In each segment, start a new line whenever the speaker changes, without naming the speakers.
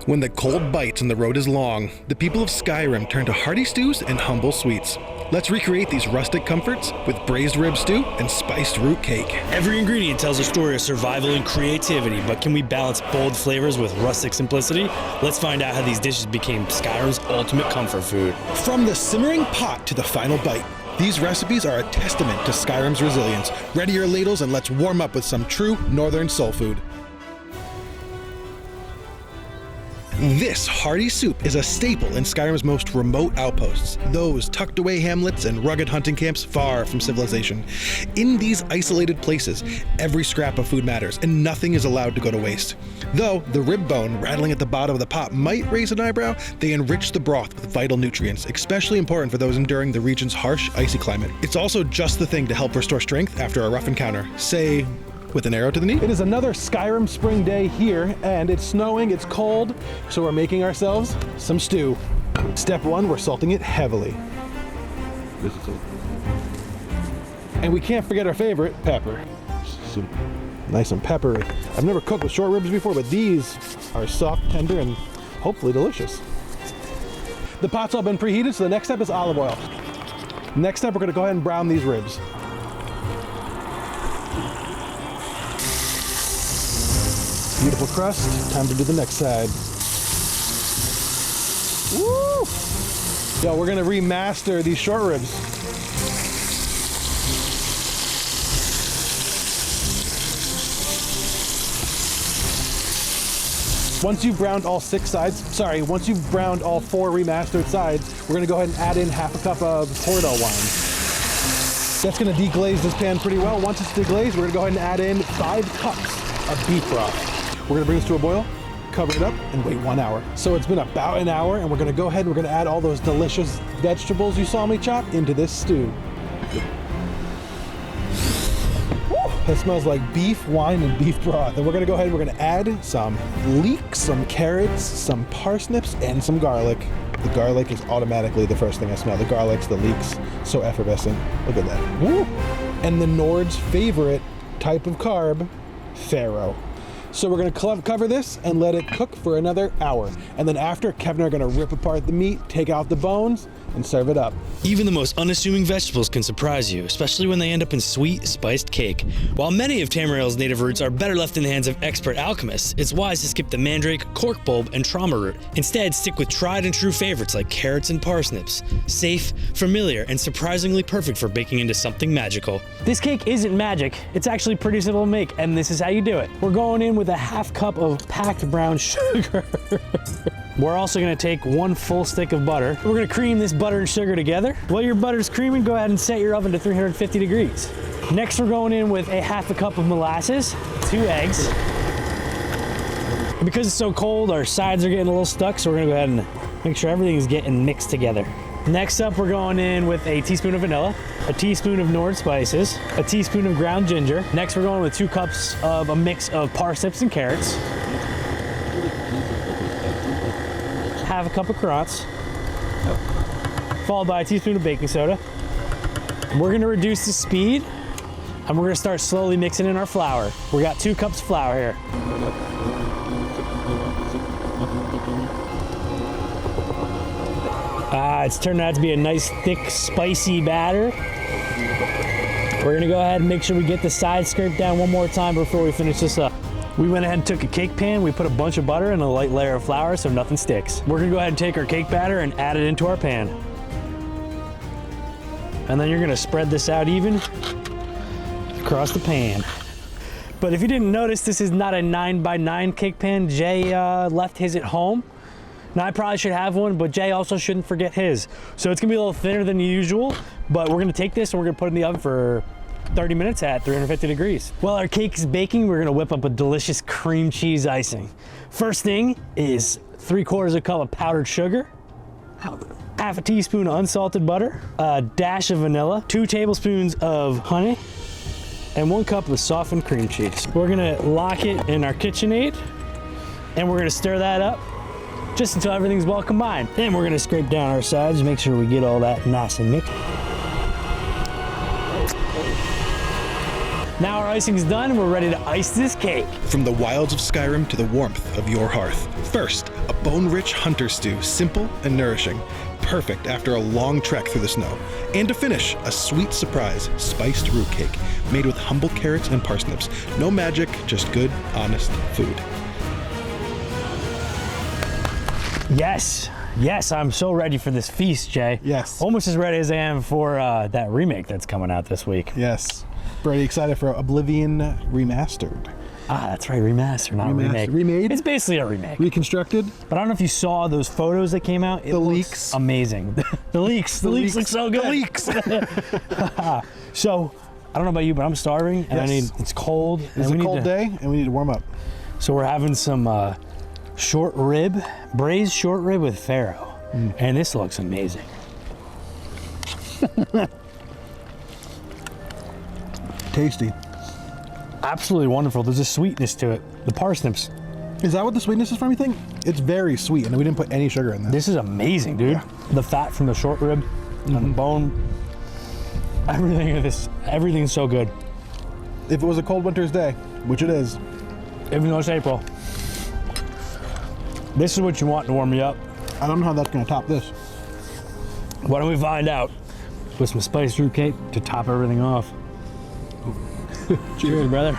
When the cold bites and the road is long, the people of Skyrim turn to hearty stews and humble sweets. Let's recreate these rustic comforts with braised rib stew and spiced root cake.
Every ingredient tells a story of survival and creativity, but can we balance bold flavors with rustic simplicity? Let's find out how these dishes became Skyrim's ultimate comfort food.
From the simmering pot to the final bite, these recipes are a testament to Skyrim's resilience. Ready your ladles and let's warm up with some true northern soul food. This hearty soup is a staple in Skyrim's most remote outposts, those tucked away hamlets and rugged hunting camps far from civilization. In these isolated places, every scrap of food matters and nothing is allowed to go to waste. Though the rib bone rattling at the bottom of the pot might raise an eyebrow, they enrich the broth with vital nutrients, especially important for those enduring the region's harsh, icy climate. It's also just the thing to help restore strength after a rough encounter, say, with an arrow to the knee. It is another Skyrim spring day here, and it's snowing, it's cold, so we're making ourselves some stew. Step one, we're salting it heavily. And we can't forget our favorite, pepper. Nice and peppery. I've never cooked with short ribs before, but these are soft, tender, and hopefully delicious. The pot's all been preheated, so the next step is olive oil. Next step, we're gonna go ahead and brown these ribs. Beautiful crust, time to do the next side. Woo! Yo, we're gonna remaster these short ribs. Once you've browned all once you've browned all 4 remastered sides, we're gonna go ahead and add in half a cup of Porto wine. That's gonna deglaze this pan pretty well. Once it's deglazed, we're gonna go ahead and add in 5 cups of beef broth. We're gonna bring this to a boil, cover it up, and wait 1 hour. So it's been about an hour, and we're gonna go ahead and we're gonna add all those delicious vegetables you saw me chop into this stew. Woo! It smells like beef, wine, and beef broth. And we're gonna go ahead and we're gonna add some leeks, some carrots, some parsnips, and some garlic. The garlic is automatically the first thing I smell. The garlics, the leeks, so effervescent. Look at that. Woo! And the Nords' favorite type of carb, farro. So we're gonna cover this and let it cook for another hour. And then after, Kevin and I are gonna rip apart the meat, take out the bones, and serve it up.
Even the most unassuming vegetables can surprise you, especially when they end up in sweet, spiced cake. While many of Tamriel's native roots are better left in the hands of expert alchemists, it's wise to skip the mandrake, cork bulb, and trauma root. Instead, stick with tried and true favorites like carrots and parsnips. Safe, familiar, and surprisingly perfect for baking into something magical. This cake isn't magic. It's actually pretty simple to make, and this is how you do it. We're going in with a half cup of packed brown sugar. We're also gonna take 1 full stick of butter. We're gonna cream this butter and sugar together. While your butter's creaming, go ahead and set your oven to 350 degrees. Next, we're going in with a half a cup of molasses, 2 eggs. And because it's so cold, our sides are getting a little stuck, so we're gonna go ahead and make sure everything's getting mixed together. Next up, we're going in with a teaspoon of vanilla, a teaspoon of Nord spices, a teaspoon of ground ginger. Next, we're going with 2 cups of a mix of parsnips and carrots, half a cup of currants, followed by a teaspoon of baking soda. We're gonna reduce the speed, and we're gonna start slowly mixing in our flour. We got 2 cups of flour here. It's turned out to be a nice, thick, spicy batter. We're gonna go ahead and make sure we get the sides scraped down one more time before we finish this up. We went ahead and took a cake pan, we put a bunch of butter and a light layer of flour so nothing sticks. We're gonna go ahead and take our cake batter and add it into our pan. And then you're gonna spread this out even across the pan. But if you didn't notice, this is not a 9x9 cake pan. Jay left his at home. Now I probably should have one, but Jay also shouldn't forget his. So it's gonna be a little thinner than usual, but we're gonna take this and we're gonna put it in the oven for 30 minutes at 350 degrees. While our cake is baking, we're gonna whip up a delicious cream cheese icing. First thing is 3/4 cup of powdered sugar, half a teaspoon of unsalted butter, a dash of vanilla, 2 tablespoons of honey, and 1 cup of softened cream cheese. We're gonna lock it in our KitchenAid, and we're gonna stir that up just until everything's well combined. Then we're gonna scrape down our sides, make sure we get all that nice and mixed. Now our icing's done and we're ready to ice this cake.
From the wilds of Skyrim to the warmth of your hearth. First, a bone-rich hunter stew, simple and nourishing, perfect after a long trek through the snow. And to finish, a sweet surprise spiced root cake made with humble carrots and parsnips. No magic, just good, honest food.
Yes, yes, I'm so ready for this feast, Jay.
Yes.
Almost as ready as I am for that remake that's coming out this week.
Yes. Pretty excited for Oblivion Remastered.
Ah, that's right, remastered, not remake.
Remade?
It's basically a remake.
Reconstructed?
But I don't know if you saw those photos that came out.
The leaks.
Amazing. The leaks look so good.
The leaks.
So, I don't know about you, but I'm starving and
Yes.
it's cold.
It's a cold day and we need to warm up.
So we're having some short rib, braised short rib with farro. And this looks amazing.
Tasty.
Absolutely wonderful. There's a sweetness to it. The parsnips.
Is that what the sweetness is from, you think? It's very sweet and we didn't put any sugar in this.
This is amazing, dude. The fat from the short rib and the bone. Everything of this, everything's so good.
If it was a cold winter's day, which it is.
Even though it's April. This is what you want to warm me up.
I don't know how that's gonna top this.
Why don't we find out with some spiced fruit cake to top everything off. Cheers, brother.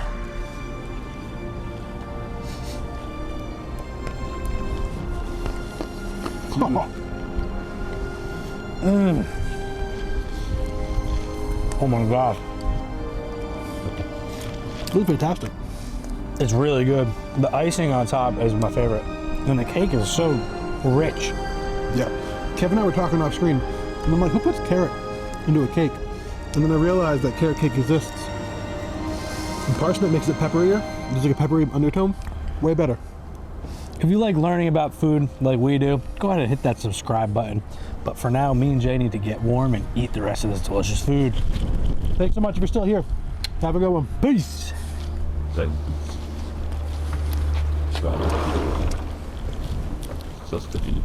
Oh my God.
This is fantastic.
It's really good. The icing on top is my favorite. And the cake is so rich.
Yeah. Kevin and I were talking off screen, and I'm like, who puts carrot into a cake? And then I realized that carrot cake exists. And parsnip makes it pepperier. There's like a peppery undertone. Way better.
If you like learning about food like we do, go ahead and hit that subscribe button. But for now, me and Jay need to get warm and eat the rest of this delicious food.
Thanks so much if you're still here. Have a good one.
Peace.
Ça se continue.